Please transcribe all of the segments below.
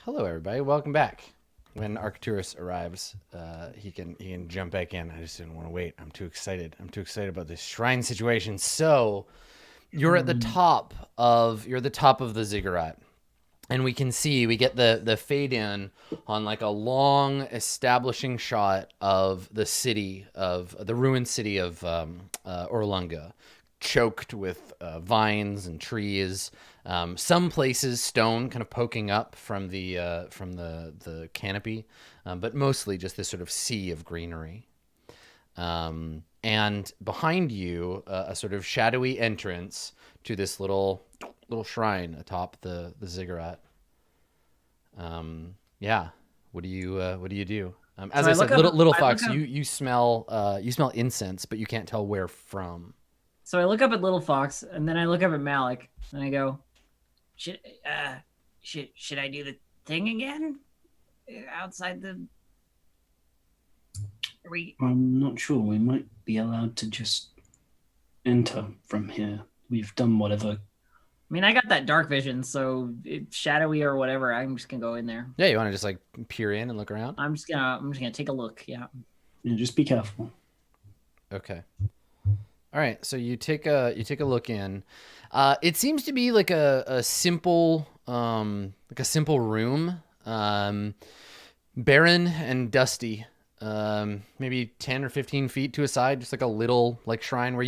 Hello, everybody. Welcome back. When Arcturus arrives, he can jump back in. I just didn't want to wait. I'm too excited. I'm too excited about this shrine situation. So, you're at the top of the ziggurat, and we get the fade in on like a long establishing shot of the ruined city of Orlunga, choked with vines and trees. Some places stone kind of poking up from the canopy, but mostly just this sort of sea of greenery. And behind you, a sort of shadowy entrance to this little shrine atop the ziggurat. Yeah. What do you do? As So I I look said, up. little I look fox, up. you smell incense, but you can't tell where from. So I look up at Little Fox, and then I look up at Malik, and I go, "Should should I do the thing again outside the? Are we? I'm not sure. We might be allowed to just enter from here. We've done whatever. I mean, I got that dark vision, so it's shadowy or whatever. I'm just gonna go in there. Yeah, you want to just like peer in and look around? I'm just gonna take a look. Yeah. Just be careful. Okay. All right, so you take a look in. It seems to be like a simple room, barren and dusty. Maybe 10 or 15 feet to a side, just like a little like shrine where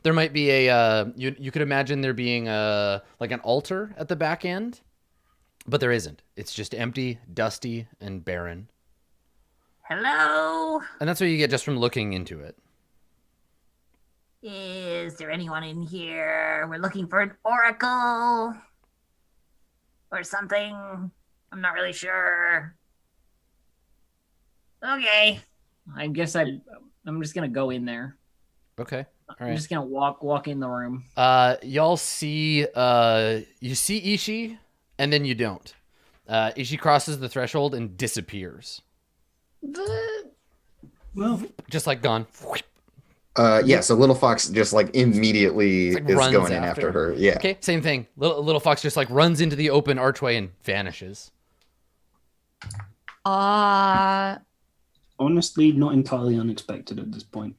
there might be a you could imagine there being like an altar at the back end, but there isn't. It's just empty, dusty, and barren. Hello? And that's what you get just from looking into it. Is there anyone in here? We're looking for an oracle or something. I'm not really sure. Okay. I guess I'm just gonna go in there. Okay. All I'm right. just gonna walk in the room. Y'all see you see Ishi, and then you don't. Ishi crosses the threshold and disappears. Well, Just like gone. Yeah, so Little Fox just like immediately Like is runs going in after after her. Yeah. Okay, same thing. Little Fox just like runs into the open archway and vanishes. honestly, not entirely unexpected at this point.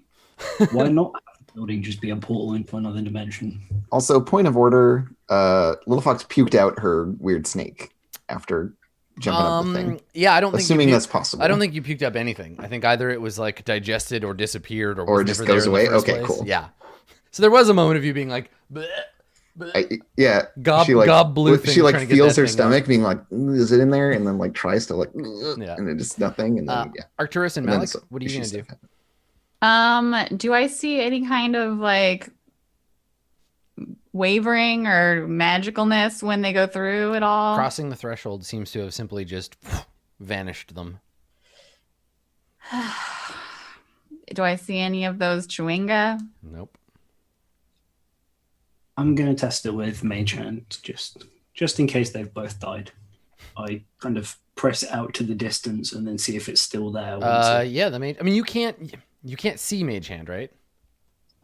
Why not have the building just be a portal into another dimension? Also, point of order, Little Fox puked out her weird snake after jumping up the thing. Yeah, I don't think Assuming that's possible. I don't think you puked up anything. I think either it was like digested or disappeared or Or was just never there goes in the away? first Okay, place. cool. Yeah. So there was a moment of you being like, bleh, bleh. Yeah. Gob- she like, gob blue she thing like trying to get feels that her thing stomach being like, is it in there? And then like tries to like, Yeah. and it just nothing. And then, yeah. Arcturus and And then Malik, so- what are you she going to do? stuff happened. Do I see any kind of like wavering or magicalness when they go through at all? Crossing the threshold seems to have simply just vanished them. Do I see any of those chewinga? Nope. I'm going to test it with Mage Hand, just in case they've both died. I kind of press it out to the distance and then see if it's still there. Yeah, the mage. I mean, you can't see Mage Hand, right?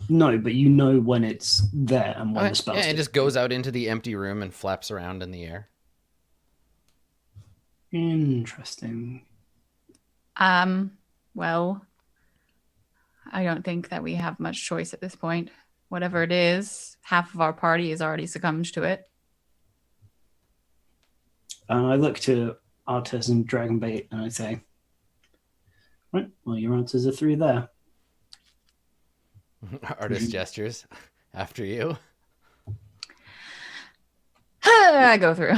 No, but you know when it's there and when the spell's Yeah, it just goes out into the empty room and flaps around in the air. Interesting. Well, I don't think that we have much choice at this point. Whatever it is, half of our party has already succumbed to it. And I look to Artes and Dragonbait and I say, right, well, your answers are through there. Artist gestures after you. I go through.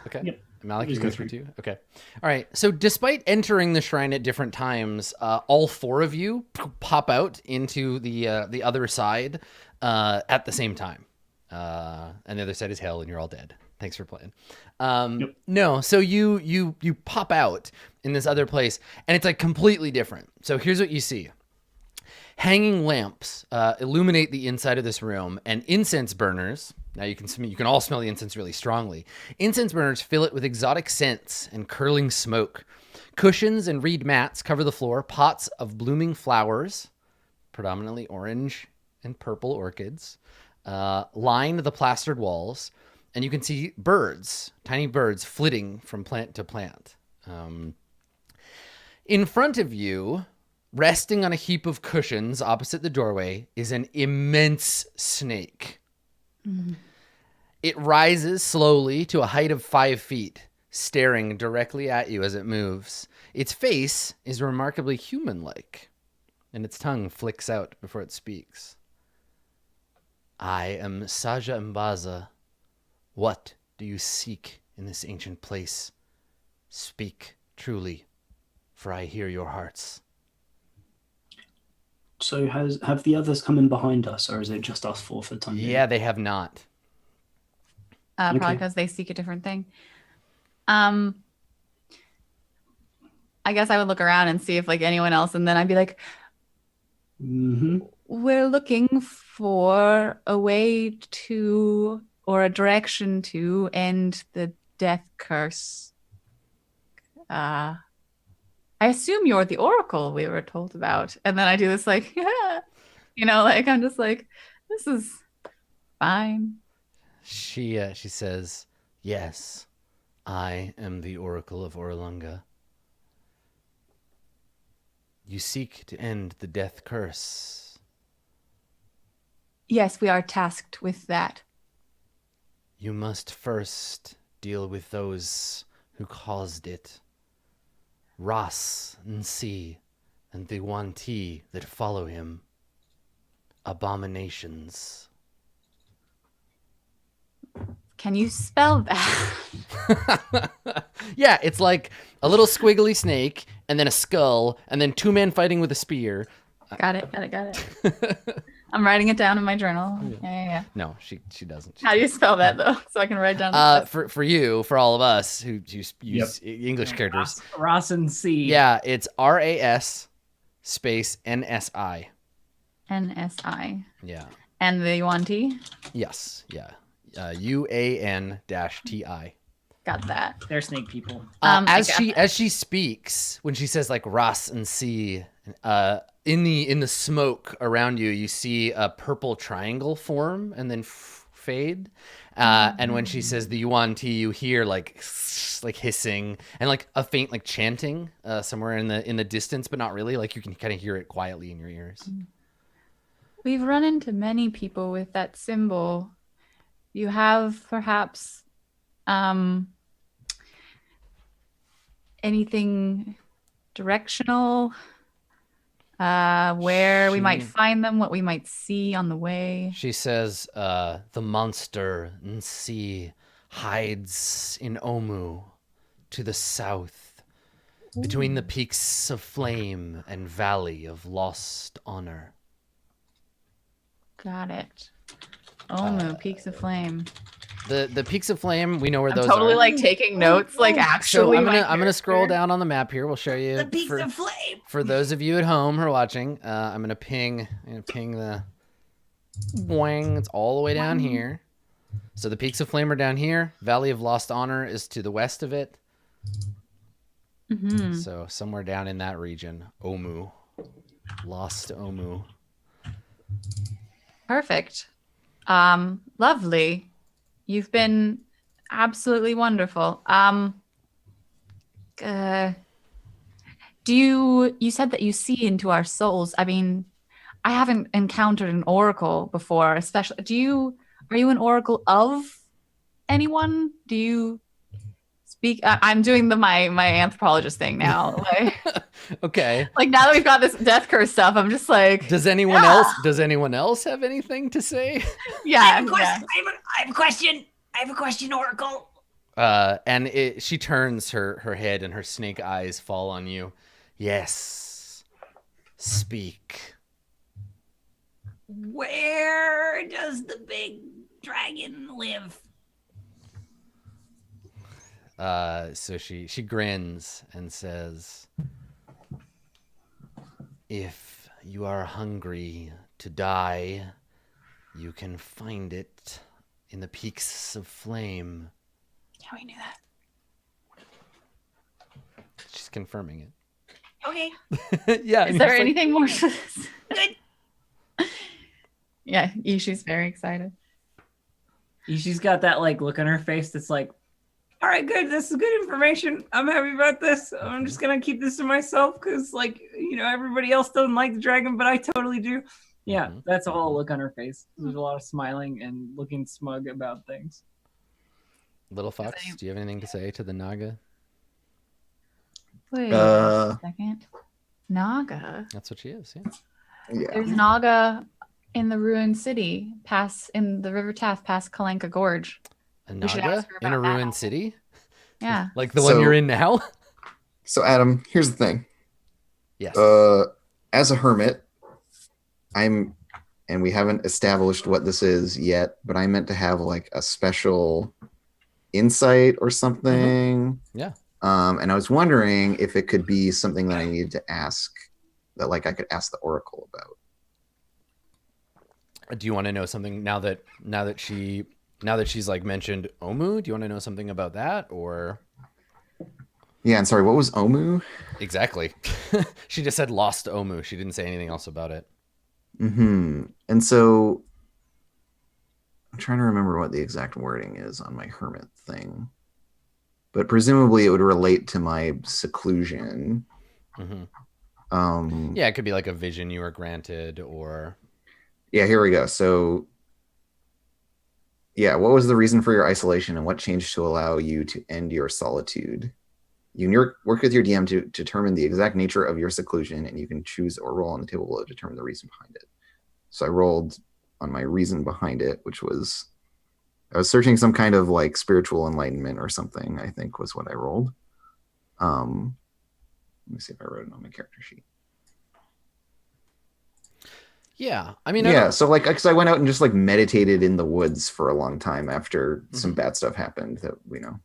Okay. Yep. Malik, you Just go go through through. too? Okay. All right. So despite entering the shrine at different times, all four of you pop out into the other side at the same time. And the other side is hell and you're all dead. Thanks for playing. Yep. No, so you pop out in this other place and it's like completely different. So here's what you see. Hanging lamps illuminate the inside of this room, and incense burners. Now you can all smell the incense really strongly. Incense burners fill it with exotic scents and curling smoke. Cushions and reed mats cover the floor. Pots of blooming flowers, predominantly orange and purple orchids, line the plastered walls. and you can see birds, tiny birds, flitting from plant to plant. In front of you, resting on a heap of cushions opposite the doorway, is an immense snake. It rises slowly to a height of 5 feet, staring directly at you as it moves. Its face is remarkably human-like, and its tongue flicks out before it speaks. I am Saja Mbaza. What do you seek in this ancient place? Speak truly, for I hear your hearts. So have the others come in behind us, or is it just us four for the time being? Yeah, they have not. Probably Okay. because they seek a different thing. I guess I would look around and see if like anyone else, and then I'd be like, Mm-hmm. we're looking for a way to, or a direction to end the death curse. I assume you're the oracle we were told about. And then I do this like, yeah. Like I'm just like, this is fine. She says, yes, I am the Oracle of Orlunga. You seek to end the death curse. Yes, we are tasked with that. You must first deal with those who caused it. Ras and Si and the Wanti that follow him. Abominations. Can you spell that? Yeah, it's like a little squiggly snake, and then a skull, and then 2 men fighting with a spear. Got it. I'm writing it down in my journal. Yeah. No, she doesn't. How do you spell that though? So I can write down. For you, for all of us who use English characters. Ross and C. Yeah, it's RAS space NSI. NSI. Yeah. And the Yuan-Ti? Yes. Yeah. UAN-TI. Got that. They're snake people. As she speaks, when she says like Ras and Si, in the smoke around you, you see a purple triangle form and then fade. And when she says the Yuan-Ti, you hear like hissing and like a faint like chanting somewhere in the distance, but not really. Like you can kind of hear it quietly in your ears. We've run into many people with that symbol. You have perhaps anything directional where we might find them, what we might see on the way? She says the monster Nsi hides in Omu to the south, between the peaks of flame and valley of lost honor. Got it. Omu, Peaks of Flame. The peaks of flame, we know where I'm those totally are. like taking notes, like So actually. I'm gonna scroll down on the map here. We'll show you The peaks of flame. for those of you at home who are watching. I'm gonna ping the boing. It's all the way down here. So the peaks of flame are down here. Valley of Lost Honor is to the west of it. Mm-hmm. So somewhere down in that region, Omu, Lost Omu. Perfect. Lovely. You've been absolutely wonderful. You said that you see into our souls. I mean, I haven't encountered an oracle before, especially. Are you an oracle of anyone? Do you speak? I'm doing my anthropologist thing now. Like, Okay. like now that we've got this death curse stuff, I'm just like, Does anyone else have anything to say? yeah. I have a yeah. question. I have a question, Oracle. And she turns her head and her snake eyes fall on you. Yes. Speak. Where does the big dragon live? So she grins and says, if you are hungry to die, you can find it in the peaks of flame. Yeah, we knew that. She's confirming it. Okay, Yeah. Is there anything more to this? good. Yeah, Ishi's very excited. She's got that like look on her face that's like, all right, good. This is good information. I'm happy about this. I'm just gonna keep this to myself because, like, everybody else doesn't like the dragon, but I totally do. Yeah, that's a whole look on her face. There's a lot of smiling and looking smug about things. Little Fox, do you have anything to say to the Naga? Wait a second. Naga. That's what she is. Yeah. Yeah. There's Naga in the ruined city, in the River Taff, past Kalenka Gorge. A We should Naga ask her in a about that. ruined city? Yeah. Like the one you're in now? So Adam, here's the thing. Yes. As a hermit, and we haven't established what this is yet, but I meant to have like a special insight or something. Yeah. And I was wondering if it could be something that I needed to ask, that like I could ask the Oracle about. Do you want to know something now that she's like mentioned Omu? Do you want to know something about that or? Yeah, and sorry, what was Omu? Exactly. She just said lost Omu. She didn't say anything else about it. Mm-hmm. And so I'm trying to remember what the exact wording is on my hermit thing. But presumably it would relate to my seclusion. Yeah, it could be like a vision you were granted or... Yeah, here we go. So, yeah, what was the reason for your isolation and what changed to allow you to end your solitude? You work with your DM to determine the exact nature of your seclusion, and you can choose or roll on the table below to determine the reason behind it. So I rolled on my reason behind it, which was I was searching some kind of like spiritual enlightenment or something, I think was what I rolled. Let me see if I wrote it on my character sheet. Yeah, I mean, yeah. So like, because I went out and just like meditated in the woods for a long time after some bad stuff happened that we don't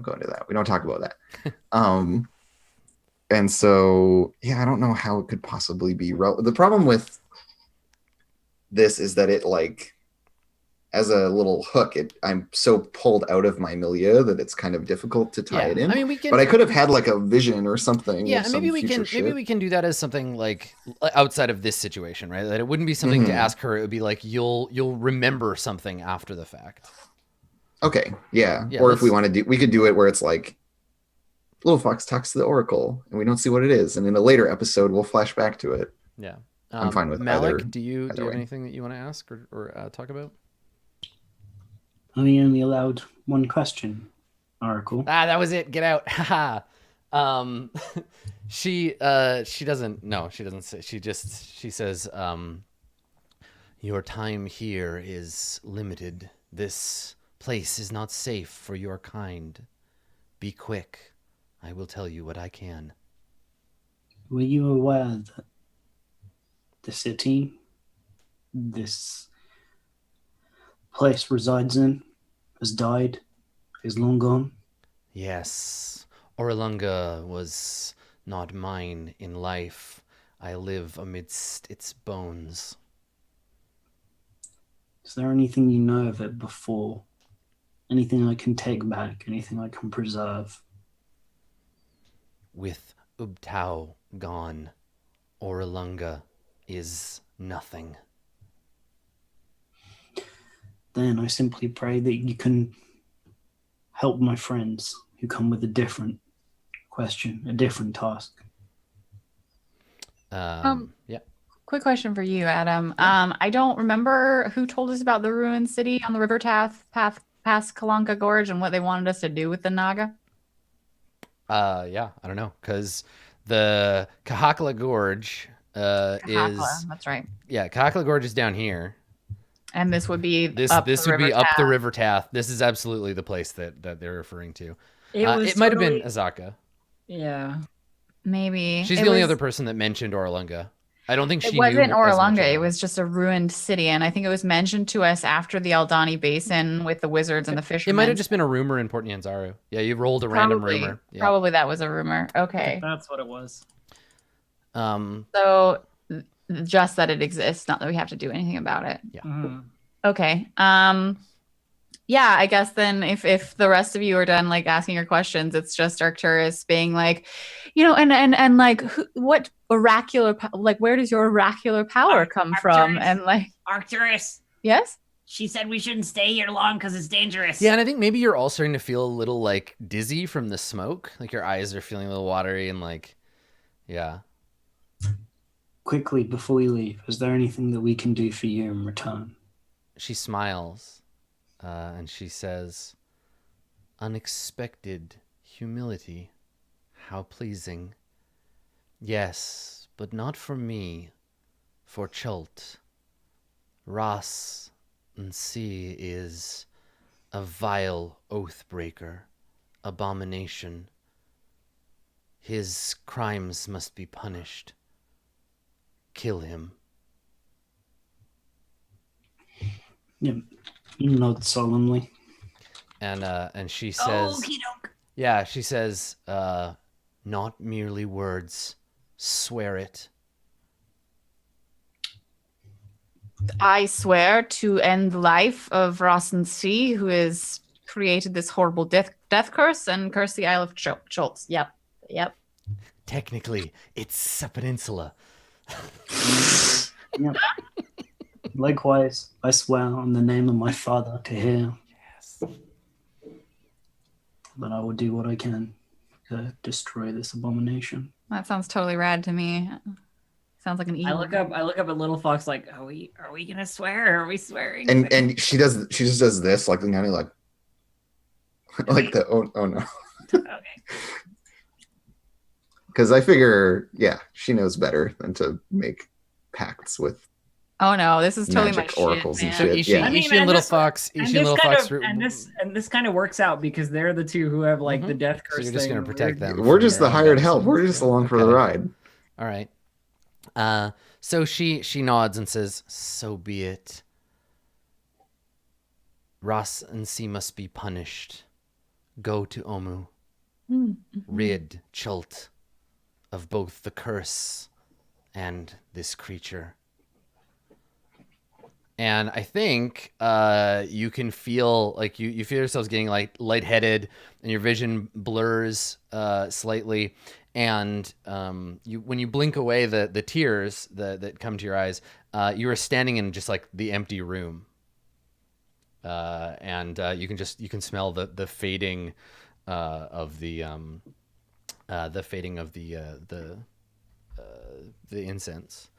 go into that. We don't talk about that. And so, yeah, I don't know how it could possibly be the problem with this is that it like, as a little hook, I'm so pulled out of my milieu that it's kind of difficult to tie it in. I mean, but I could have had like a vision or something. Yeah, maybe we can do that as something like outside of this situation, right? That it wouldn't be something to ask her. It would be like you'll remember something after the fact. Okay, yeah. Or if we want to do, we could do it where it's like Little Fox talks to the Oracle, and we don't see what it is, and in a later episode we'll flash back to it. Yeah, I'm fine with Malik. Do you have anything that you want to ask or talk about? I'm only allowed one question, Oracle. That was it. Get out. She doesn't. No, she doesn't say. She says, your time here is limited. This place is not safe for your kind. Be quick. I will tell you what I can. Were you aware that the city this place resides in has died, is long gone? Yes. Orlunga was not mine in life. I live amidst its bones. Is there anything you know of it before? Anything I can take back? Anything I can preserve? With Ubtao gone, Orlunga is nothing. Then I simply pray that you can help my friends who come with a different question, a different task. Yeah. Quick question for you, Adam. I don't remember who told us about the ruined city on the River Taff path past Kalanka Gorge and what they wanted us to do with the Naga. Yeah, I don't know, because the Kahakla Gorge is that's right. Yeah, Kahakla Gorge is down here. And this would be this would be up the River Taff. This is absolutely the place that they're referring to. It might have been Azaka. Yeah. Maybe. She's the only other person that mentioned Orlunga. I don't think she knew. It wasn't Orlunga. It was just a ruined city. And I think it was mentioned to us after the Aldani Basin with the wizards and the fishermen. It might have just been a rumor in Port Nyanzaru. Yeah, you rolled a random rumor. Yeah. Probably that was a rumor. Okay. That's what it was. So just that it exists, not that we have to do anything about it. Yeah. Mm-hmm. Okay. Yeah, I guess then if the rest of you are done like asking your questions, it's just Arcturus being like, and like what oracular, like where does your oracular power come from? And like Arcturus, yes, She said we shouldn't stay here long because it's dangerous. Yeah, and I think maybe you're all starting to feel a little like dizzy from the smoke. Like your eyes are feeling a little watery and like, yeah. Quickly, before we leave, is there anything that we can do for you in return? She smiles and she says, unexpected humility. How pleasing. Yes, but not for me. For Chult. Ross and C is a vile oath-breaker, abomination. His crimes must be punished. Kill him. Yeah, you nod solemnly. And she says, Okey-doke. yeah, she says, not merely words, swear it. I swear to end the life of Ross C, who has created this horrible death curse and curse the Isle of Chult. Yep. Technically, it's a peninsula. Yep. Likewise, I swear on the name of my father to hear. Yes. But I will do what I can to destroy this abomination. That sounds totally rad to me. Sounds like an I evil. look up at Little Fox like, are we gonna swear? Are we swearing? And she just does this, like kind of like the oh no. Okay. Because I figure, yeah, she knows better than to make pacts with Oh no, this is totally magic my oracles shit, and man. So shit. Ishi, Yeah. I mean, Ishi and and Little this- Fox, And Ishi and this Little kind Fox. of and this kind of works out because they're the two who have like the death curse. So you're just thing. gonna protect them. We're from just your the own hired medicine. help. We're just along for the Okay. ride. All right. So she nods and says, "So be it. Ross and C must be punished. Go to Omu. Rid Chult of both the curse and this creature." And I think you can feel like you feel yourselves getting like lightheaded and your vision blurs slightly. And when you blink away the tears that come to your eyes, you are standing in just like the empty room. And you can smell the fading of the fading of the incense.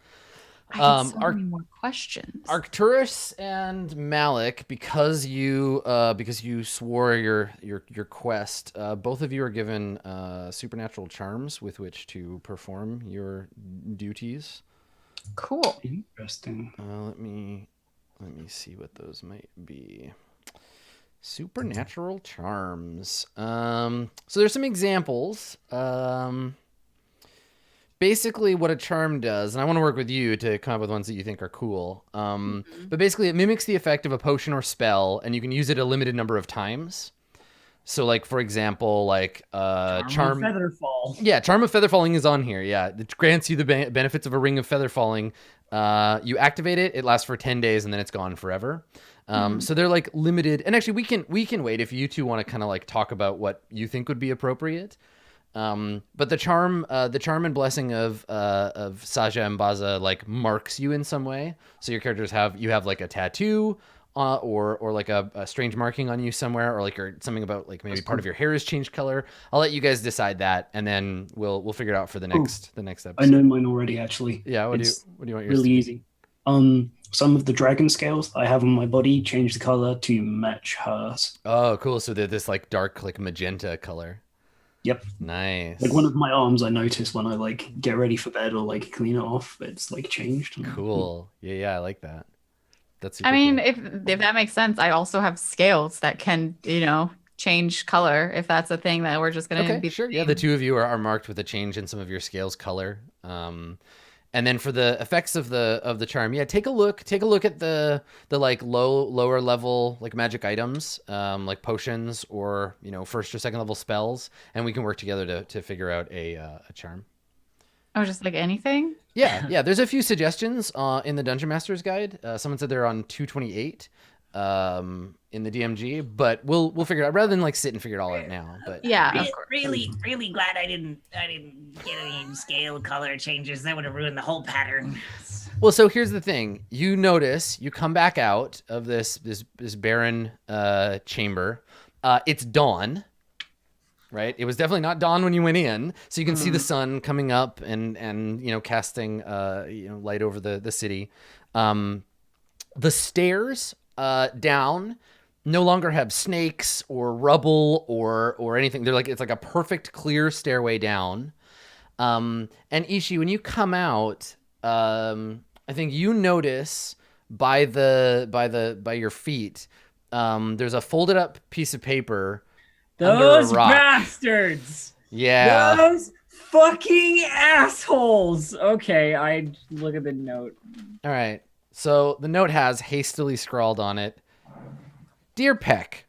I have so many more questions. Arcturus and Malik, because you swore your quest, both of you are given supernatural charms with which to perform your duties. Cool. Interesting. Let me see what those might be. Supernatural charms. So there's some examples. Basically what a charm does, and I want to work with you to come up with ones that you think are cool. But basically it mimics the effect of a potion or spell, and you can use it a limited number of times. So like, for example, like Charm of Featherfall. Yeah, Charm of Featherfalling is on here. Yeah, it grants you the benefits of a Ring of Featherfalling. You activate it, it lasts for 10 days, and then it's gone forever. So they're like limited, and actually we can wait if you two want to kind of like talk about what you think would be appropriate. But the charm and blessing of Saja and Baza like marks you in some way. So your characters have like a tattoo, or like a strange marking on you somewhere, or like something about like maybe part of your hair has changed color. I'll let you guys decide that, and then we'll figure it out for the next episode. I know mine already, actually. Yeah, what do you want yours really to be? easy. Some of the dragon scales I have on my body change the color to match hers. Oh, cool. So they're this like dark like magenta color. Yep. Nice. Like one of my arms, I notice when I like get ready for bed or like clean it off, it's like changed. Cool. Yeah, I like that. That's super I mean, cool. if that makes sense, I also have scales that can, change color if that's a thing that we're just gonna Okay, be sure. Yeah, the two of you are marked with a change in some of your scales color. And then for the effects of the charm, yeah, take a look at the like lower level like magic items, like potions or first or second level spells, and we can work together to figure out a charm. Oh, just like anything? Yeah. There's a few suggestions in the Dungeon Master's Guide. Someone said they're on 228 in the DMG, but we'll figure it out rather than like sit and figure it all out now. But Yeah, of course. Really glad I didn't get any scale color changes. That would have ruined the whole pattern. Well, so here's the thing. You notice, you come back out of this barren chamber. It's dawn, right? It was definitely not dawn when you went in. So you can see the sun coming up and casting light over the city. The stairs down no longer have snakes or rubble or anything. It's like a perfect clear stairway down. And Ishi, when you come out, I think you notice by your feet, there's a folded up piece of paper. Those under a rock. bastards! Yeah. Those fucking assholes! Okay, I look at the note. All right. So the note has hastily scrawled on it, "Dear Peck,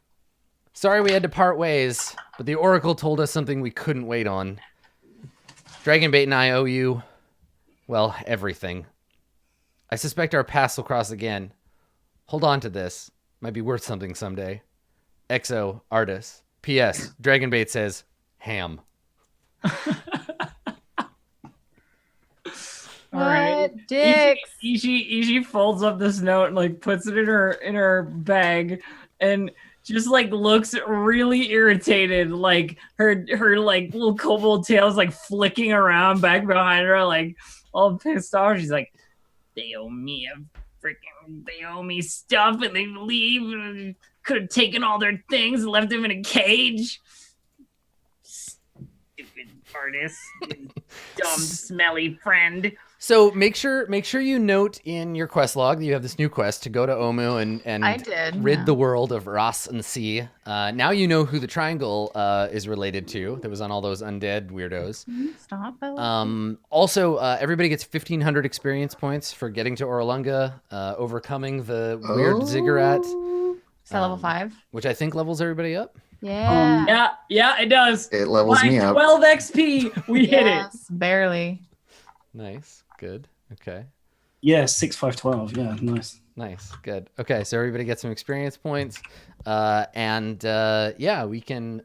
sorry we had to part ways, but the Oracle told us something we couldn't wait on. Dragonbait and I owe you, well, everything. I suspect our paths will cross again. Hold on to this. Might be worth something someday. XO, Artis. P.S. Dragonbait says, ham." All right. What dicks? Ishi folds up this note and like puts it in her bag and just like looks really irritated, like her like little kobold tail's like flicking around back behind her, like all pissed off. She's like, they owe me stuff and they leave. Could have taken all their things and left them in a cage. Stupid artist, dumb smelly friend. So make sure you note in your quest log that you have this new quest to go to Omu and I did, rid yeah. the world of Ras and Sea. Now you know who the triangle is related to. That was on all those undead weirdos. Stop. Also, everybody gets 1,500 experience points for getting to Orlunga, overcoming the weird ziggurat, Is that level 5? which I think levels everybody up. Yeah. Yeah, it does. It levels me up. 12 XP. We hit it. Yes, barely. Nice, good, okay. Yeah, 6, 5, 12. Yeah, nice. Nice, good. Okay, so everybody gets some experience points, we can.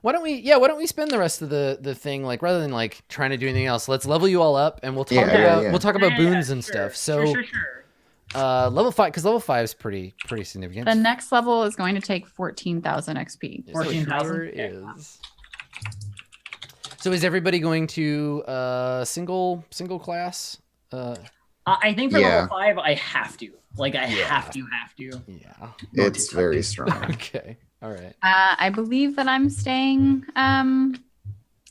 Why don't we spend the rest of the thing, like, rather than like trying to do anything else? Let's level you all up, and we'll talk about boons and stuff. So, Sure. level 5, because level 5 is pretty significant. The next level is going to take 14,000 XP. 14,000 is. So is everybody going to single class? I think for Yeah. level 5, I have to. Like, I have to. Yeah. It's very strong. Okay. All right. I believe that I'm staying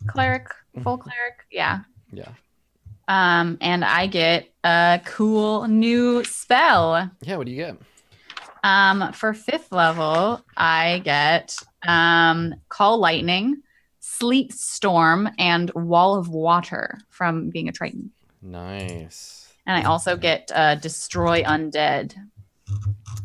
cleric, full cleric. Yeah. Yeah. And I get a cool new spell. Yeah. What do you get? For 5th level, I get Call Lightning, Sleet Storm, and Wall of Water from being a Triton. Nice. And I also get Destroy Undead.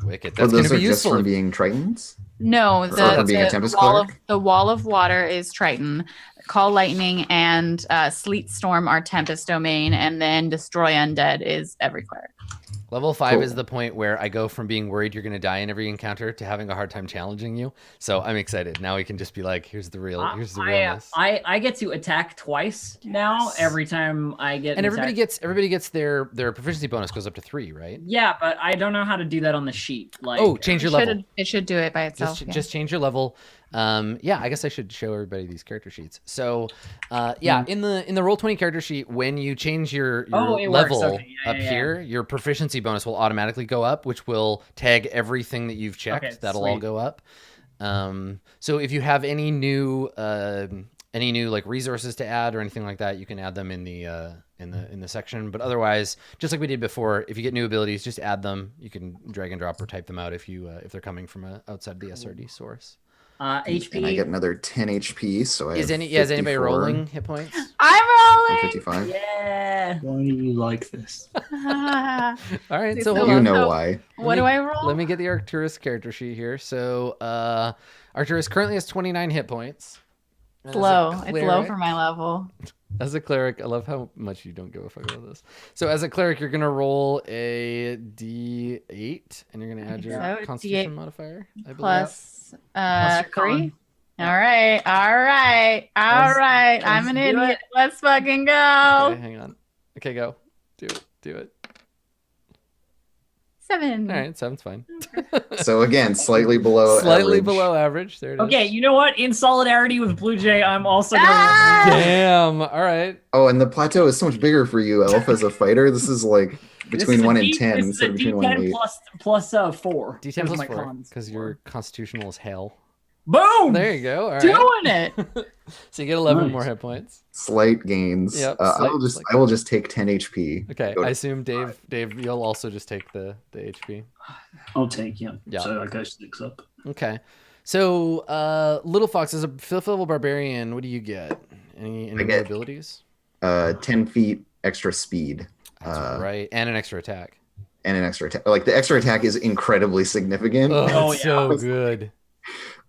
Wicked. But That's going those to are be just useful. from being Tritons? No, Or being a Tempest Cleric? the Wall of Water is Triton. Call Lightning and Sleet Storm are Tempest Domain, and then Destroy Undead is every cleric. Level 5 Cool. is the point where I go from being worried you're going to die in every encounter to having a hard time challenging you. So I'm excited. Now we can just be like, here's the realness. I get to attack twice now every time I get And an everybody attack. gets their proficiency bonus goes up to 3, right? Yeah, but I don't know how to do that on the sheet. Like, Oh, change your level. It should do it by itself. Just change your level. I guess I should show everybody these character sheets. So, in the Roll20 character sheet, when you change your it works. level Okay, yeah, up yeah. here, your proficiency bonus will automatically go up, which will tag everything that you've checked. Okay, That'll all sweet. go up. So if you have any new like resources to add or anything like that, you can add them in the section. But otherwise, just like we did before, if you get new abilities, just add them. You can drag and drop or type them out if they're coming from outside the SRD source. HP. And I get another 10 HP, so I Is have anybody 54 rolling hit points? I'm and rolling. 55. Yeah. Why do you like this? All right, so So hold You on. know why. What do I roll? Let me get the Arcturus character sheet here. So Arcturus currently has 29 hit points. And It's as a low. It's low cleric- for my level. As a cleric, I love how much you don't give a fuck about this. So as a cleric, you're gonna roll a D8, and you're gonna add your So, Constitution D8 modifier. I believe. Plus Plus your 3. con. All right. I'm an do idiot. it. Let's fucking Okay, go. hang on. Okay, go. Do it. 7. All right, 7's fine. So again, slightly below Slightly average. below average. There it is. Okay, you know what? In solidarity with Blue Jay, I'm also gonna. Ah! Damn. All right. Oh, and the plateau is so much bigger for you, Elf, as a fighter. This is like between 1 and 10 This is a instead of between 1 and 8. D10 plus 4. D10 Those are plus my 4 cons. because you're constitutional as hell. Boom. There you go. All right. Doing it. So you get 11 Nice. more hit points. Slight gains. Yep, I will just take 10 HP. Okay. Go to- I assume Dave, you'll also just take the HP. I'll take, yeah. Yeah. So I go 6 up. Okay. So Little Fox is a 5th level barbarian. What do you get? Any I new get- abilities? 10 feet extra speed. That's right. And an extra attack. And an extra attack. Like the extra attack is incredibly significant. Oh, yeah. so good.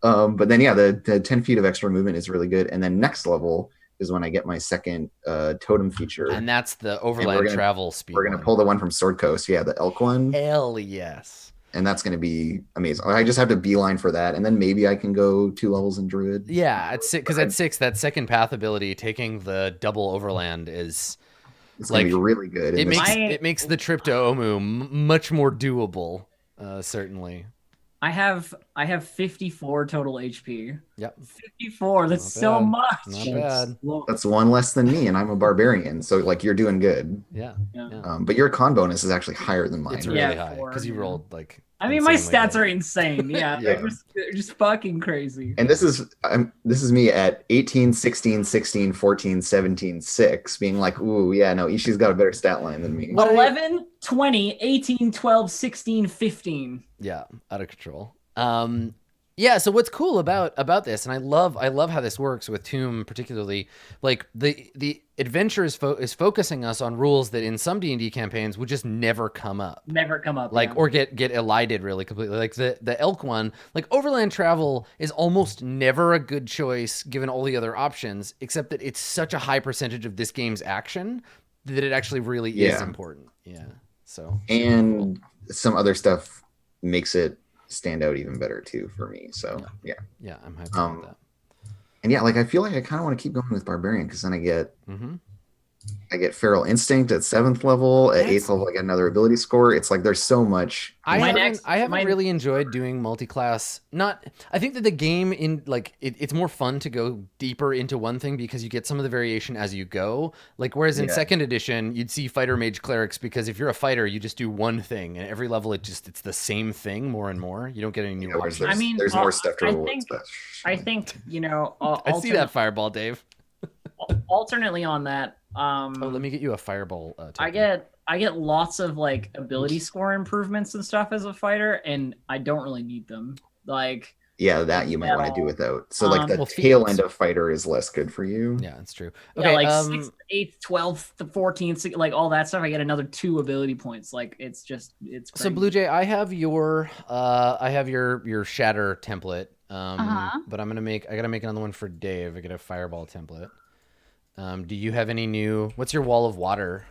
But then yeah, the 10 feet of extra movement is really good. And then next level is when I get my second totem feature. And that's the overland gonna- travel speed. We're gonna one. pull the one from Sword Coast, yeah, the elk one, Hell yes. and that's gonna be amazing. I just have to beeline for that, and then maybe I can go 2 levels in Druid. Yeah, at 6, because at 6, that second path ability, taking the double overland is It's gonna like, be really good. it in this- makes the trip to Omu much more doable. Certainly. I have 54 total HP. Yep. 54. That's Not so bad. much. Not bad. That's 1 less than me, and I'm a barbarian, so like you're doing good. Yeah. But your con bonus is actually higher than mine. It's really Yeah, high 4, because you yeah. rolled like. I mean, my insanely stats high. are insane. Yeah, Yeah. they're just fucking crazy. And this is me at 18, 16, 16, 14, 17, 6, being like, ooh, yeah, no, Ishi's got a better stat line than me. 11, 20, 18, 12, 16, 15. Yeah, out of control. Yeah, so what's cool about this, and I love how this works with Tomb particularly, like the adventure is focusing us on rules that in some D&D campaigns would just never come up. Never come up. Like yeah. or get elided really completely. Like the elk one, like overland travel is almost never a good choice given all the other options, except that it's such a high percentage of this game's action that it actually really is Yeah. important. Yeah. So And some other stuff makes it stand out even better too for me. So yeah. yeah, I'm happy about that. And yeah, like I feel like I kind of want to keep going with Barbarian because then I get Feral Instinct at 7th level. At 8th level, I get another ability score. It's like there's so much. I haven't my- really enjoyed doing multi-class. I think that the game in like it's more fun to go deeper into one thing because you get some of the variation as you go. Like whereas in Yeah. 2nd edition, you'd see fighter, mage, clerics because if you're a fighter, you just do one thing, and every level it's the same thing more and more. You don't get any new Whereas options. I mean, there's more stuff to I reward. think- stuff. I think, I see that fireball, Dave. alternately on that, Oh, let me get you a fireball. I token. get lots of like ability score improvements and stuff as a fighter, and I don't really need them. Like, Yeah, that you might at want to do all. without. So like the Well, tail fields. end of fighter is less good for you. Yeah, that's true. yeah, Okay, like 6th, 8th, 12th, the 14th, like all that stuff. I get another 2 ability points. Like it's so crazy. Blue Jay, I have your shatter template. But I gotta make another one for Dave. I get a fireball template. Do you have any new? What's your wall of water?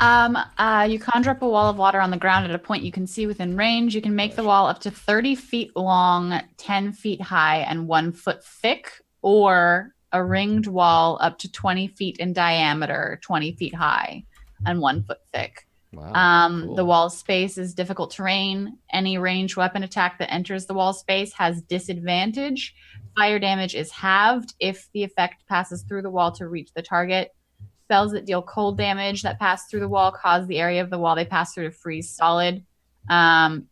You conjure up a wall of water on the ground at a point you can see within range. You can make the wall up to 30 feet long, 10 feet high, and 1 foot thick, or a ringed wall up to 20 feet in diameter, 20 feet high, and 1 foot thick. Wow. Cool. The wall space is difficult terrain. Any ranged weapon attack that enters the wall space has disadvantage. Fire damage is halved if the effect passes through the wall to reach the target. Spells that deal cold damage that pass through the wall cause the area of the wall they pass through to freeze solid.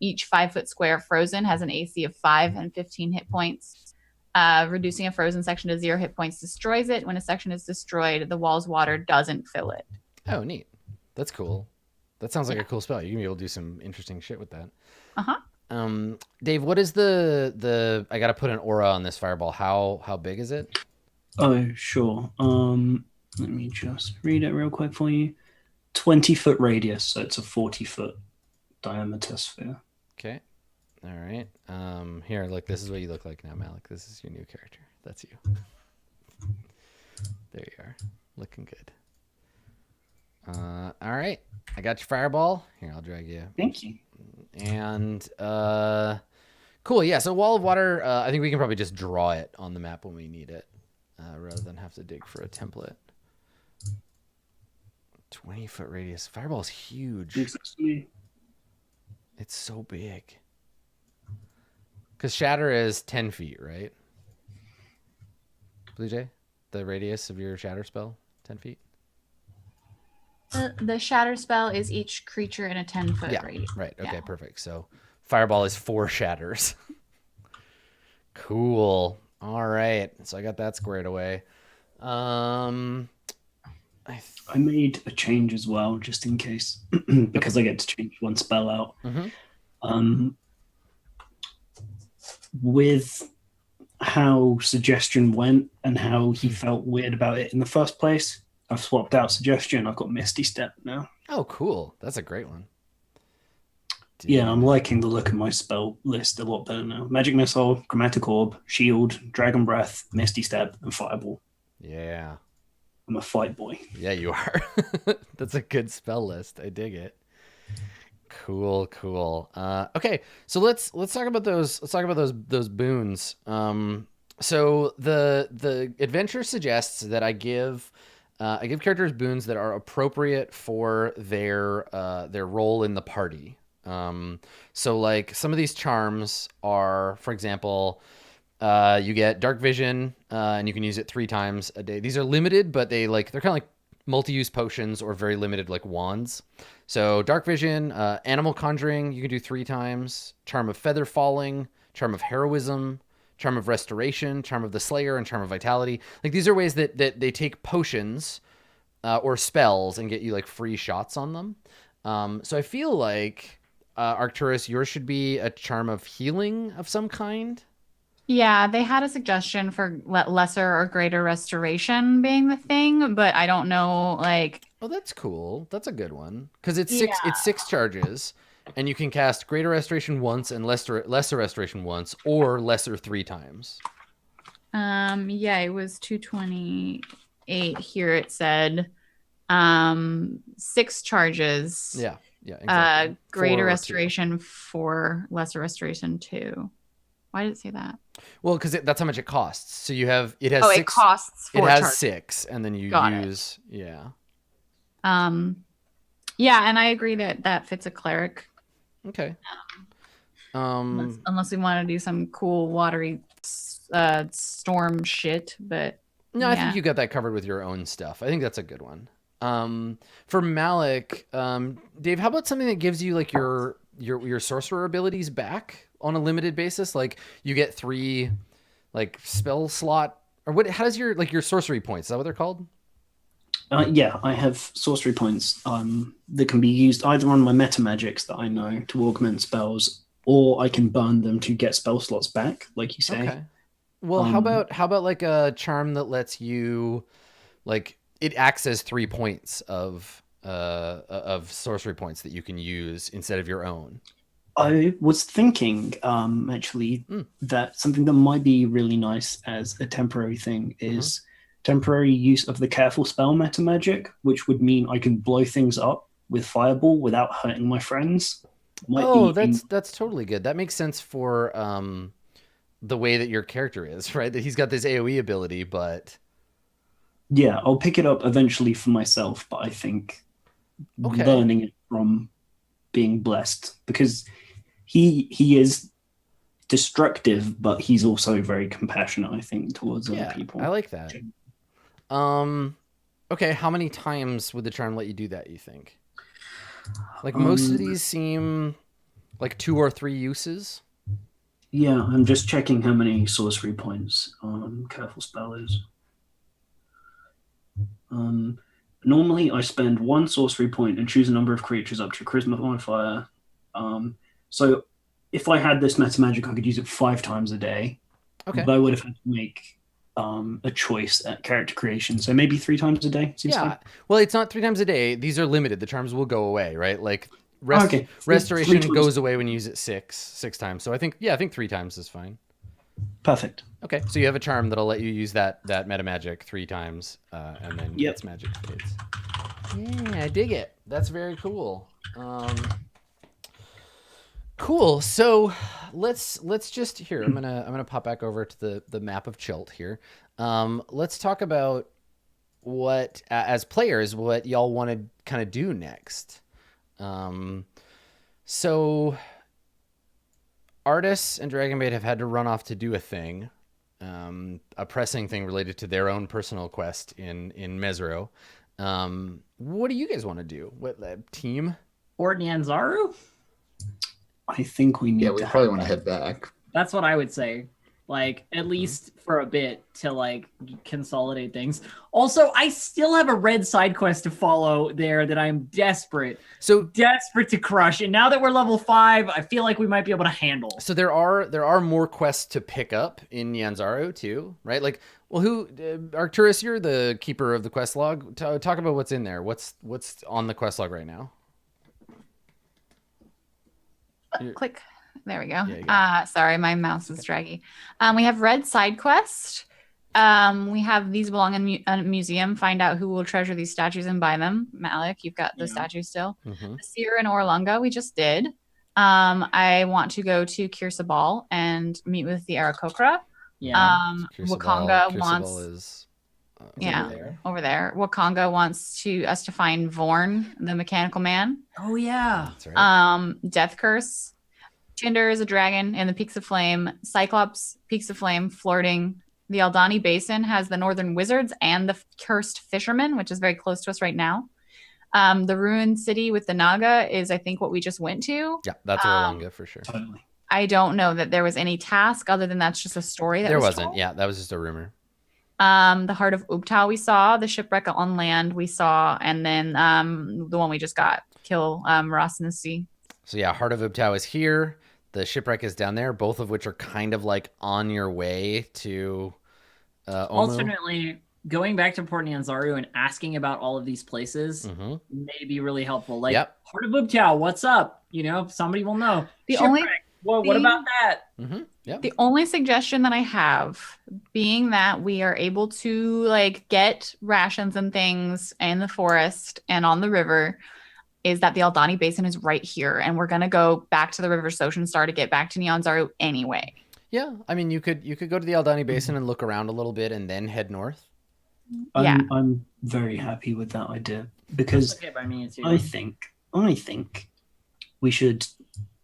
Each 5-foot square frozen has an AC of 5 and 15 hit points. Reducing a frozen section to 0 hit points destroys it. When a section is destroyed, the wall's water doesn't fill it. Oh, neat. That's cool. That sounds like a cool spell. You're gonna be able to do some interesting shit with that. Dave, what is the? I gotta put an aura on this fireball. How big is it? Oh, sure. Let me just read it real quick for you. 20-foot radius, so it's a 40-foot diameter sphere. Okay. All right. Here, look. This is what you look like now, Malik. This is your new character. That's you. There you are, looking good. All right. I got your fireball. Here, I'll drag you. Thank you. And cool. Yeah. So wall of water. I think we can probably just draw it on the map when we need it, rather than have to dig for a template. 20-foot radius. Fireball's huge. Exactly. It's so big. Because shatter is 10 feet, right? Blue Jay, the radius of your shatter spell, 10 feet. The shatter spell is each creature in a 10-foot Yeah, radius. right. Okay, Yeah. perfect. So fireball is 4 shatters. Cool. All right. So I got that squared away. I made a change as well, just in case, because I get to change one spell out. With how suggestion went and how he felt weird about it in the first place, I've swapped out suggestion. I've got Misty Step now. Oh, cool. That's a great one. Yeah, I'm liking the look of my spell list a lot better now. Magic Missile, Chromatic Orb, Shield, Dragon Breath, Misty Step, and Fireball. Yeah. I'm a fight boy. Yeah, you are. That's a good spell list. I dig it. Cool. Okay, so let's talk about those. Let's talk about those boons. So the adventure suggests that I give characters boons that are appropriate for their role in the party. So like some of these charms are, for example, you get dark vision, and you can use it 3 times a day. These are limited, but they're kind of like multi-use potions or very limited like wands. So dark vision, animal conjuring, you can do 3 times. Charm of feather falling, charm of heroism, charm of restoration, charm of the slayer, and charm of vitality. Like these are ways that they take potions or spells and get you like free shots on them. So I feel like Arcturus, yours should be a charm of healing of some kind. Yeah, they had a suggestion for lesser or greater restoration being the thing, but I don't know, like... Oh, that's cool. That's a good one. Because it's 6 charges, and you can cast greater restoration once and lesser restoration once, or lesser 3 times. Yeah, it was 228 here. It said 6 charges. Yeah, exactly. Greater restoration 4, lesser restoration 2. Why did it say that? Well, because that's how much it costs. So it has 6. It costs 4 It has charges. 6, and then you use Yeah, and I agree that fits a cleric. Okay. Unless we want to do some cool watery storm shit, but no, I think you got that covered with your own stuff. I think that's a good one. For Malik, Dave, how about something that gives you like your sorcerer abilities back on a limited basis? Like you get 3 like spell slot or what? How does your sorcery points? Is that what they're called? Yeah, I have sorcery points that can be used either on my meta magics that I know to augment spells, or I can burn them to get spell slots back, like you say. Okay. Well, how about like a charm that lets you, like, it acts as 3 points of sorcery points that you can use instead of your own? I was thinking, actually, that something that might be really nice as a temporary thing is temporary use of the careful spell meta magic, which would mean I can blow things up with fireball without hurting my friends. That's totally good. That makes sense for the way that your character is, right? That he's got this AoE ability, but yeah, I'll pick it up eventually for myself. But I think learning it from being blessed, because he is destructive, but he's also very compassionate, I think, towards other people. I like that. Okay, how many times would the charm let you do that, you think? Like most of these seem like 2 or 3 uses. Yeah, I'm just checking how many sorcery points careful spell is. Normally I spend 1 sorcery point and choose a number of creatures up to charisma modifier. So if I had this meta magic, I could use it 5 times a day. Okay. But I would have had to make a choice at character creation. So maybe 3 times a day. Seems fine. Well, it's not 3 times a day. These are limited. The charms will go away, right? Like Okay. restoration 3 times. goes away when you use it 6 times. So I think 3 times is fine. Perfect. Okay, so you have a charm that'll let you use that meta magic 3 times, and then its magic fades. Yeah, I dig it. That's very cool. Cool. So let's just here. I'm gonna pop back over to the map of Chult here. Let's talk about what as players what y'all want to kind of do next. So Artis and Dragonbait have had to run off to do a thing, a pressing thing related to their own personal quest in Mesro. What do you guys want to do? What team? Or Nyanzaru? I think we need Yeah, we to probably have want to that. head back. That's what I would say. Like, at least for a bit to, like, consolidate things. Also, I still have a red side quest to follow there that I'm desperate to crush. And now that we're level 5, I feel like we might be able to handle. So there are more quests to pick up in Nyanzaru too, right? Like, well, Arcturus, you're the keeper of the quest log. Talk about what's in there. What's on the quest log right now? Click. There we go. Yeah, you got Sorry, my mouse is draggy. We have red side quest. We have these belong in a museum. Find out who will treasure these statues and buy them. Malik, you've got the statues still. Mm-hmm. Seer and Orlunga, we just did. I want to go to Kirsabal and meet with the Arakokra. Yeah. Wakanga wants is over there. Wakanga wants us to find Vorn, the mechanical man. Oh, yeah. That's right. Death Curse. Tinder is a dragon in the Peaks of Flame. Cyclops, Peaks of Flame, flirting. The Aldani Basin has the Northern Wizards and the Cursed Fisherman, which is very close to us right now. The Ruined City with the Naga is, I think, what we just went to. Yeah, that's Orlunga for sure. Totally. I don't know that there was any task other than that's just a story that There was wasn't. told. Yeah, that was just a rumor. The Heart of Ubtao we saw, the Shipwreck on Land we saw, and then the one we just got, Kill Ross in the Sea. So yeah, Heart of Ubtao is here. The Shipwreck is down there, both of which are kind of like on your way to Omu. Alternately, going back to Port Nyanzaru and asking about all of these places Mm-hmm. may be really helpful. Like, Yep. Heart of Ubtao, what's up? You know, somebody will know. The Shipwreck, only well, what thing- about that? Mm-hmm. Yep. The only suggestion that I have, being that we are able to like get rations and things in the forest and on the river, is that the Aldani Basin is right here, and we're gonna go back to the River Ocean Star to get back to Nyanzaru anyway. Yeah, I mean, you could go to the Aldani Basin and look around a little bit, and then head north. I'm very happy with that idea because Okay, by me too. I think we should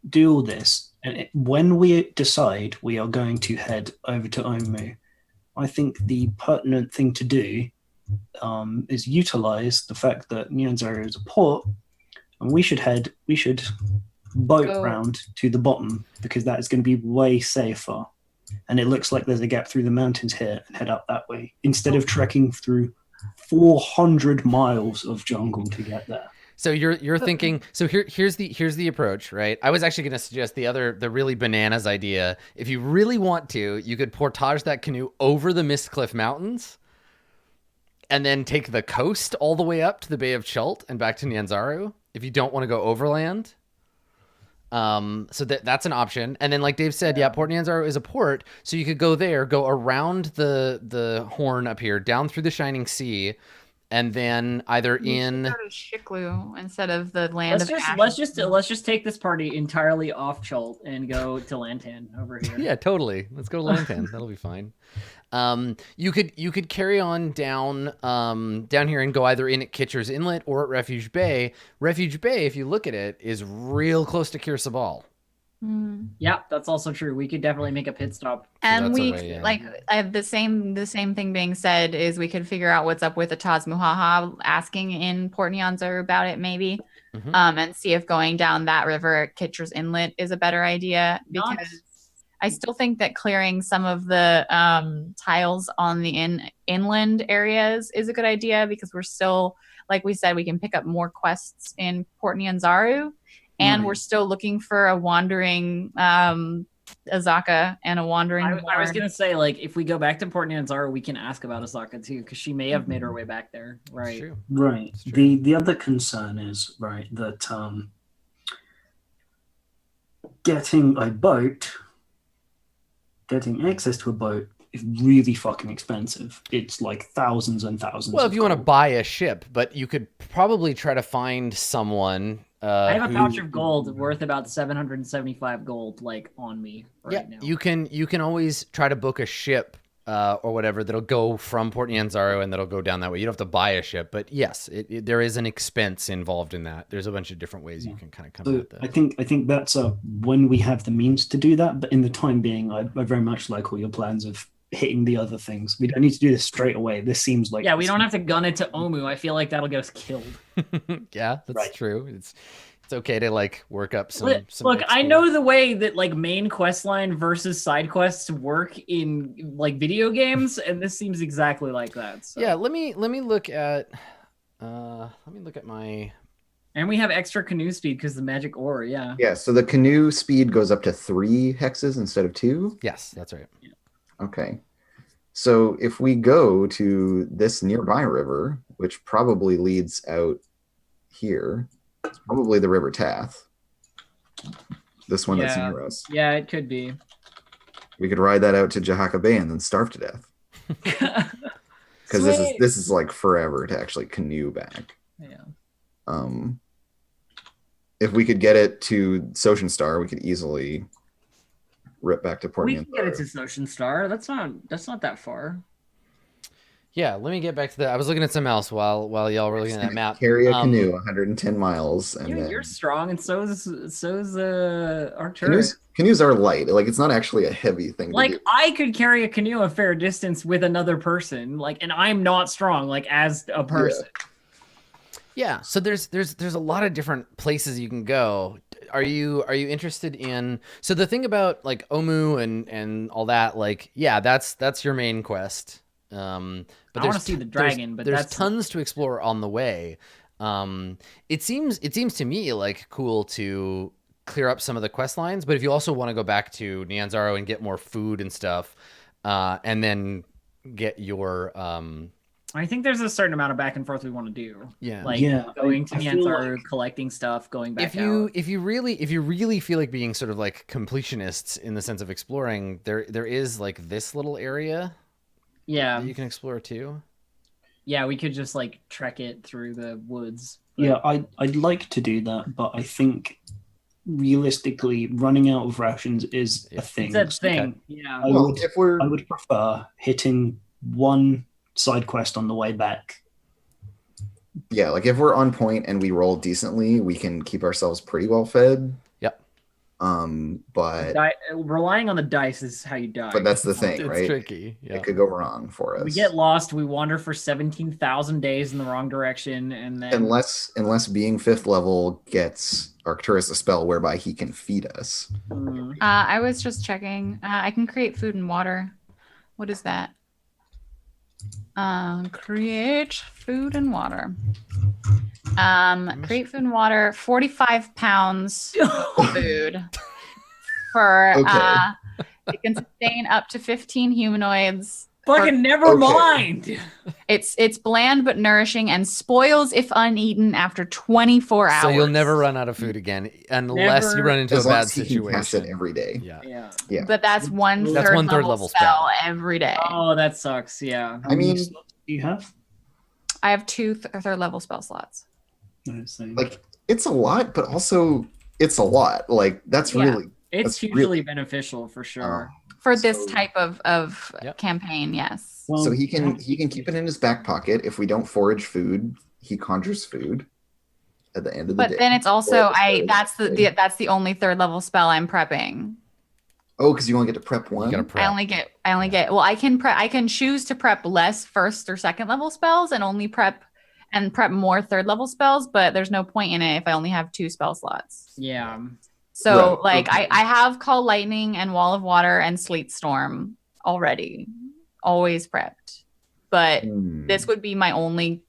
do all this, and when we decide we are going to head over to Omu, I think the pertinent thing to do is utilize the fact that Nyanzaru is a port, and we should boat Go. round to the bottom because that is going to be way safer. And it looks like there's a gap through the mountains here, and head up that way instead of trekking through 400 miles of jungle to get there. So you're thinking. So here's the approach, right? I was actually going to suggest the really bananas idea. If you really want to, you could portage that canoe over the Mistcliff Mountains, and then take the coast all the way up to the Bay of Chult and back to Nyanzaru. If you don't want to go overland. So that's an option. And then like Dave said, yeah, Port Nyanzaru is a port. So you could go there, go around the horn up here, down through the Shining Sea, and then either in Go to Shiklu instead of the land Let's of just Ashes. let's just take this party entirely off Chult and go to Lantan over here. yeah, totally. Let's go to Lantan. That'll be fine. You could carry on down here and go either in at Kitcher's Inlet or at Refuge Bay. Refuge Bay, if you look at it, is real close to Kirsabal. Yeah, that's also true. We could definitely make a pit stop. And that's a we way, yeah. like I have the same thing being said is we could figure out what's up with the Taz Muhaha, asking in Port Nyanzaru about it maybe, Mhm. and see if going down that river at Kitcher's Inlet is a better idea, because I still think that clearing some of the tiles on the inland areas is a good idea, because we're still, like we said, we can pick up more quests in Port Nyanzaru, and Right. we're still looking for a wandering Azaka and a wandering. I was Warren. gonna say, like, if we go back to Port Nyanzaru, we can ask about Asaka too, because she may have made her way back there. Right. It's true. Right. It's true. The other concern is that getting access to a boat is really fucking expensive. It's like thousands and thousands. Well, of if you want to gold. buy a ship, but you could probably try to find someone. I have a who- pouch of gold worth about 775 gold, like on me right Yeah, now. you can always try to book a ship or whatever that'll go from Port Nyanzaru and that'll go down that way. You don't have to buy a ship, but yes, there is an expense involved in that. There's a bunch of different ways you can kind of come So at that. I think that's when we have the means to do that. But in the time being, I very much like all your plans of hitting the other things. We don't need to do this straight away. This seems like we don't have to gun it to Omu. I feel like that'll get us killed. Yeah, that's Right. true. It's okay to like work up some. Look, I XP. know the way that like main quest line versus side quests work in like video games, and this seems exactly like that. So. Yeah, let me look at my. And we have extra canoe speed because the magic ore. Yeah. Yeah, so the canoe speed goes up to 3 hexes instead of 2. Yes, that's right. Okay. So if we go to this nearby river, which probably leads out here, it's probably the River Tath. This one that's Yeah. near us. Yeah, it could be. We could ride that out to Jahaka Bay and then starve to death. Because this is like forever to actually canoe back. Yeah. If we could get it to Soshin Star, we could easily rip back to Port We can get it Nyanzaru. to Ocean Star. That's not that far. Yeah, let me get back to that. I was looking at something else while y'all were looking at that map. Carry a canoe 110 miles, and then You're strong, and so is Arcturus. Canoes are light. Like, it's not actually a heavy thing to Like do. I could carry a canoe a fair distance with another person, like, and I'm not strong, like as a person. Yeah, so there's a lot of different places you can go. Are you interested in? So the thing about like Omu and all that, like, yeah, that's your main quest. But I want to see the dragon, but there's that's tons to explore on the way. It seems to me like cool to clear up some of the quest lines, but if you also want to go back to Nyanzaru and get more food and stuff, and then get your I think there's a certain amount of back and forth we want to do. yeah. Like going to I feel Nyanzaru, like collecting stuff, going back if you really feel like being sort of like completionists in the sense of exploring, there is like this little area Yeah. that you can explore too. Yeah, we could just like trek it through the woods. Yeah, I'd like to do that, but I think realistically, running out of rations is a thing. It's that thing. Okay. Yeah. Well, if we're I would prefer hitting one side quest on the way back. yeah, like if we're on point and we roll decently, we can keep ourselves pretty well fed. Yep. But Relying on the dice is how you die. that's the thing, It's right? tricky. Yeah. It could go wrong for us. We get lost. We wander for 17,000 days in the wrong direction, and then unless being 5th level gets Arcturus a spell whereby he can feed us. I was just checking. I can create food and water. What is that? Create food and water. Create food and water. 45 pounds food for Okay. it can sustain up to 15 humanoids. fucking never Okay. mind. It's bland but nourishing and spoils if uneaten after 24 hours. So you'll never run out of food again unless you Never. run into As a long bad as he can cast it situation. every day. Yeah. Yeah. Yeah. But that's one That's third one third level level spell every day. Oh, that sucks. Yeah. How I many mean- slots do you have? I have two third level spell slots. No, same. Like, it's a lot, but also it's a lot. Like, that's Yeah. really It's That's hugely really- beneficial for sure. For this So- type of Yep. campaign, yes. Well, so he can keep it in his back pocket. If we don't forage food, he conjures food at the end of the But day. then it's also Or- that's the only third level spell I'm prepping. Oh, because you only get to prep one. You gotta prep. I only get well, I can choose to prep less first or second level spells and only prep more third level spells, but there's no point in it if I only have 2 spell slots. Yeah. So Right, like okay. I have Call Lightning and Wall of Water and Sleet Storm already, always prepped. But this would be my only,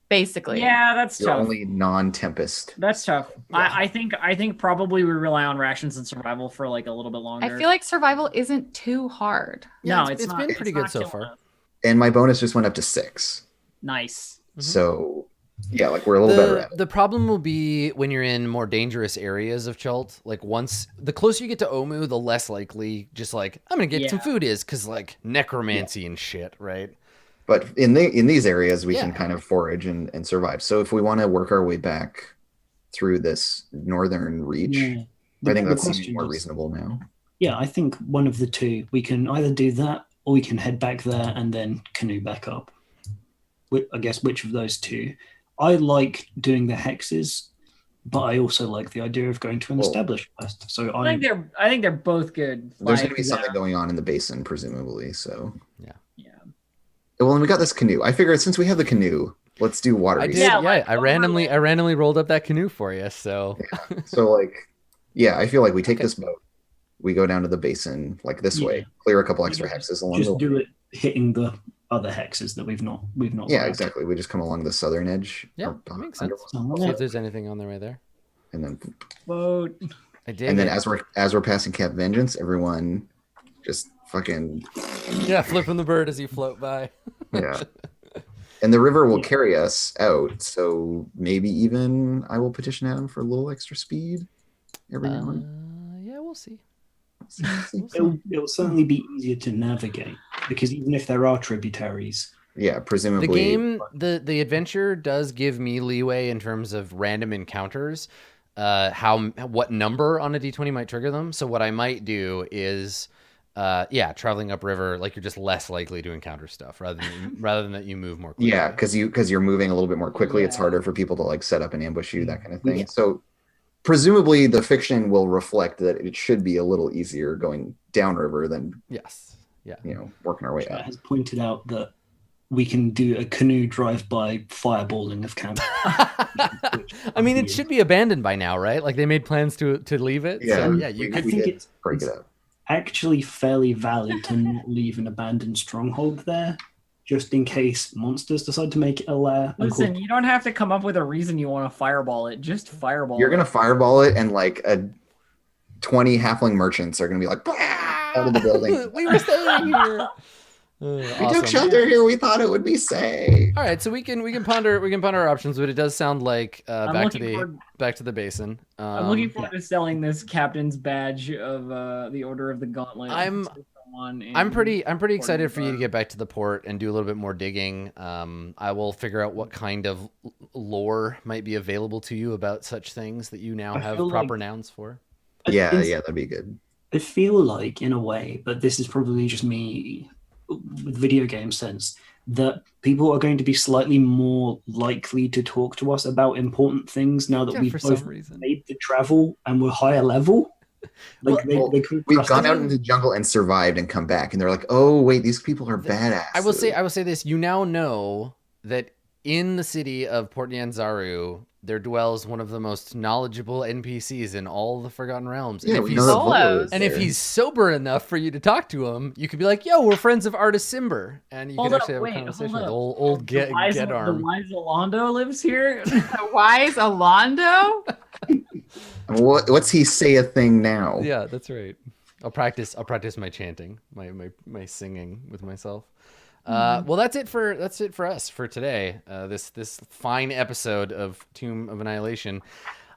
basically. Yeah, that's Your tough. only non-tempest. That's tough. Yeah. I think probably we rely on rations and survival for like a little bit longer. I feel like survival isn't too hard. Yeah, no, it's not. been pretty It's good not so killing far. us. And my bonus just went up to 6. Nice. So yeah, like we're a little better at it. The problem will be when you're in more dangerous areas of Chult. Like the closer you get to Omu, the less likely just like I'm gonna get some Yeah. food is because like necromancy and shit, right? But in these areas, we Yeah. can kind of forage and survive. So if we want to work our way back through this northern reach, Yeah. I think The that's question more is- reasonable now. Yeah, I think one of the two. We can either do that or we can head back there and then canoe back up. I guess which of those two? I like doing the hexes, but I also like the idea of going to an established quest. So I think they're both good. There's going to be something going on in the basin, presumably. So Yeah. well, and we got this canoe. I figured since we have the canoe, let's do water. I did. research. Yeah, I randomly rolled up that canoe for you. So So I feel like we take this boat, we go down to the basin like this way, clear a couple extra hexes along the just way. do it hitting the other hexes that we've not. Yeah, exactly. We just come along the southern edge. yeah, or that makes sense. Oh, See if there's anything on their way there. And then Boat. I did. and then as we're passing Cap Vengeance, everyone just fucking flipping the bird as you float by. yeah. And the river will carry us out, so maybe even I will petition Adam for a little extra speed every now and then. Yeah, we'll see. It'll certainly be easier to navigate because even if there are tributaries, Yeah, presumably. The game, the adventure does give me leeway in terms of random encounters. What number on a D20 might trigger them. So what I might do is, traveling upriver, like you're just less likely to encounter stuff rather than that you move more quickly. Yeah, because you're moving a little bit more quickly. It's harder for people to like set up and ambush you, that kind of thing. Yeah. So presumably the fiction will reflect that it should be a little easier going downriver than Yes. Yeah. working our way Chat up. has pointed out that we can do a canoe drive-by fireballing of camp. I mean, it should be abandoned by now, right? Like they made plans to leave it. Yeah, So, yeah, you I could. think it's break it up. actually fairly valid to not leave an abandoned stronghold there, just in case monsters decide to make it a lair. Listen, you don't have to come up with a reason you want to fireball it. Just fireball You're it. gonna fireball it, and like 20 halfling merchants are gonna be like out of the building. We were staying here. We Awesome. took shelter here. We thought it would be safe. All right, so we can ponder our options, but it does sound like back to the basin. I'm looking forward to selling this captain's badge of the Order of the Gauntlet. I'm pretty excited for you to get back to the port and do a little bit more digging. I will figure out what kind of lore might be available to you about such things that you now have proper nouns for. Yeah, that'd be good. I feel like, in a way, but this is probably just me with video game sense, that people are going to be slightly more likely to talk to us about important things now that we've for both some reason. made the travel and we're higher level. Like they couldn't We've trust gone us. out into the jungle and survived and come back, and they're like, "Oh, wait, these people are badass." I will say this: you now know that in the city of Port Nyanzaru, there dwells one of the most knowledgeable NPCs in all the Forgotten Realms. Yeah, and we if know he's that Volo is and if there. he's sober enough for you to talk to him, you could be like, "Yo, we're friends of Artist Simber," and you Hold can up, actually have wait, a conversation hold with up. old get arm. The wise Alondo lives here. The wise Alondo? What's he say a thing now? Yeah, that's right. I'll practice my chanting, my singing with myself. Well, that's it for us for today. This fine episode of Tomb of Annihilation.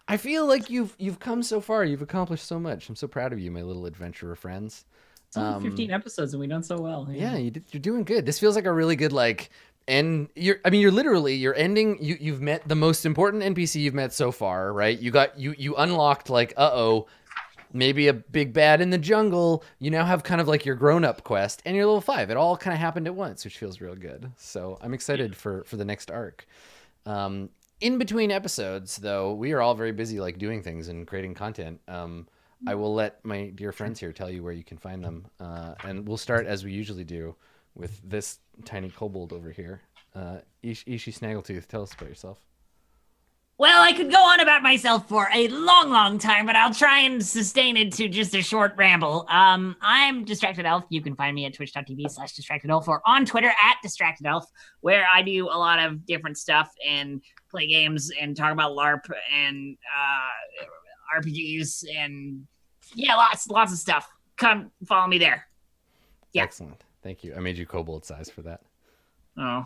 I feel like you've come so far. You've accomplished so much. I'm so proud of you, my little adventurer friends. It's only 15 episodes and we've done so well. Yeah, you're doing good. This feels like a really good and you're ending. You've met the most important NPC you've met so far, right? You unlocked maybe a big bad in the jungle. You now have kind of like your grown-up quest and your level 5. It all kind of happened at once, which feels real good. So I'm excited for the next arc. In between episodes, though, we are all very busy doing things and creating content. I will let my dear friends here tell you where you can find them. And we'll start, as we usually do, with this tiny kobold over here. Ishi Snaggletooth, tell us about yourself. Well, I could go on about myself for a long, long time, but I'll try and sustain it to just a short ramble. I'm Distracted Elf. You can find me at twitch.tv/DistractedElf or on Twitter @DistractedElf, where I do a lot of different stuff and play games and talk about LARP and RPGs and lots of stuff. Come follow me there. Yeah. Excellent. Thank you. I made you kobold size for that. Oh.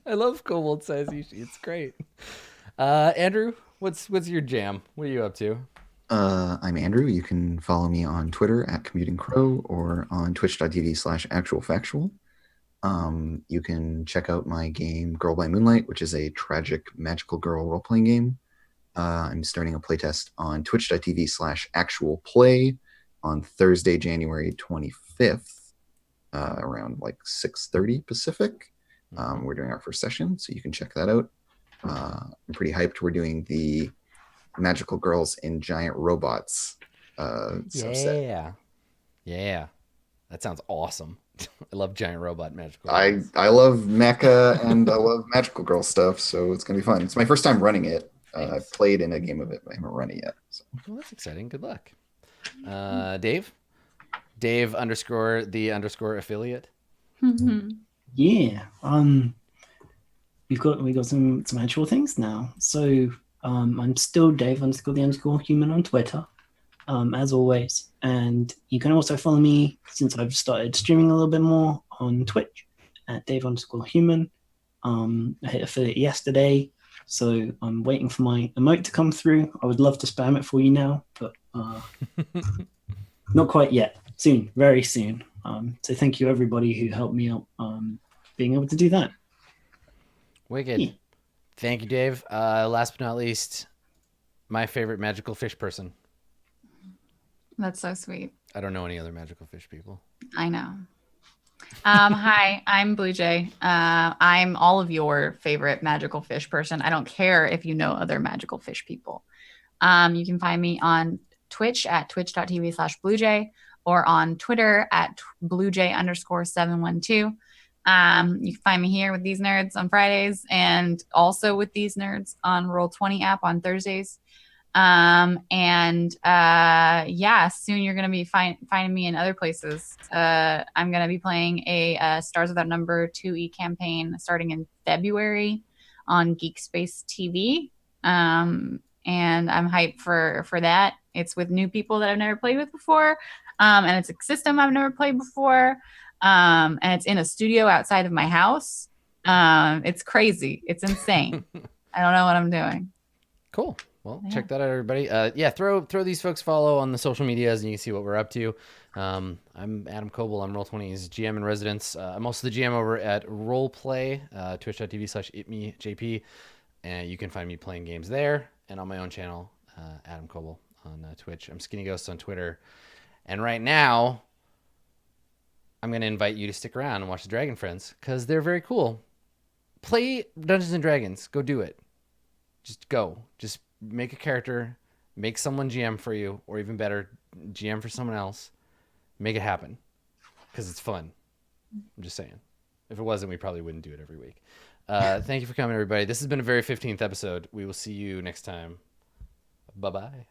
I love kobold size Ishi. It's great. Andrew, what's your jam? What are you up to? I'm Andrew. You can follow me on Twitter @CommutingCrow or on twitch.tv/actualfactual. You can check out my game Girl by Moonlight, which is a tragic magical girl role-playing game. I'm starting a playtest on twitch.tv/actualplay on Thursday, January 25th. around like 6:30 Pacific. We're doing our first session, so you can check that out. I'm pretty hyped. We're doing the Magical Girls in Giant Robots subset. Yeah. That sounds awesome. I love giant robot magical. I love mecha and I love Magical Girl stuff, so it's gonna be fun. It's my first time running it. I've played in a game of it, but I haven't run it yet. So. Well, that's exciting. Good luck. Dave? Dave _ affiliate. Yeah. We got some actual things now. So I'm still Dave _ human on Twitter, as always. And you can also follow me, since I've started streaming a little bit more, on Twitch at Dave _ human. I hit affiliate yesterday, so I'm waiting for my emote to come through. I would love to spam it for you now, but not quite yet. Soon, very soon. So thank you everybody who helped me out being able to do that. Wicked. Yeah. Thank you, Dave. Last but not least, my favorite magical fish person. That's so sweet. I don't know any other magical fish people. I know. Hi, I'm Blue Jay. I'm all of your favorite magical fish person. I don't care if you know other magical fish people. You can find me on Twitch at twitch.tv/bluejay or on Twitter at bluejay_712. You can find me here with these nerds on Fridays and also with these nerds on Roll20 app on Thursdays. Yeah, soon you're going to be finding me in other places. I'm going to be playing a Stars Without Number 2E campaign starting in February on Geek Space TV. And I'm hyped for that. It's with new people that I've never played with before. And it's a system I've never played before. And it's in a studio outside of my house. It's crazy. It's insane. I don't know what I'm doing. Cool. Well, Yeah. check that out, everybody. Throw these folks follow on the social medias, and you can see what we're up to. I'm Adam Coble. I'm Roll20's GM in residence. I'm also the GM over at Roleplay, twitch.tv/itmejp, and you can find me playing games there and on my own channel, Adam Coble on Twitch. I'm Skinny Ghost on Twitter, and right now, I'm going to invite you to stick around and watch the Dragon Friends because they're very cool. Play Dungeons and Dragons. Go do it. Just go. Just make a character, make someone GM for you, or even better, GM for someone else. Make it happen because it's fun. I'm just saying. If it wasn't, we probably wouldn't do it every week. Thank you for coming, everybody. This has been a very 15th episode. We will see you next time. Bye-bye.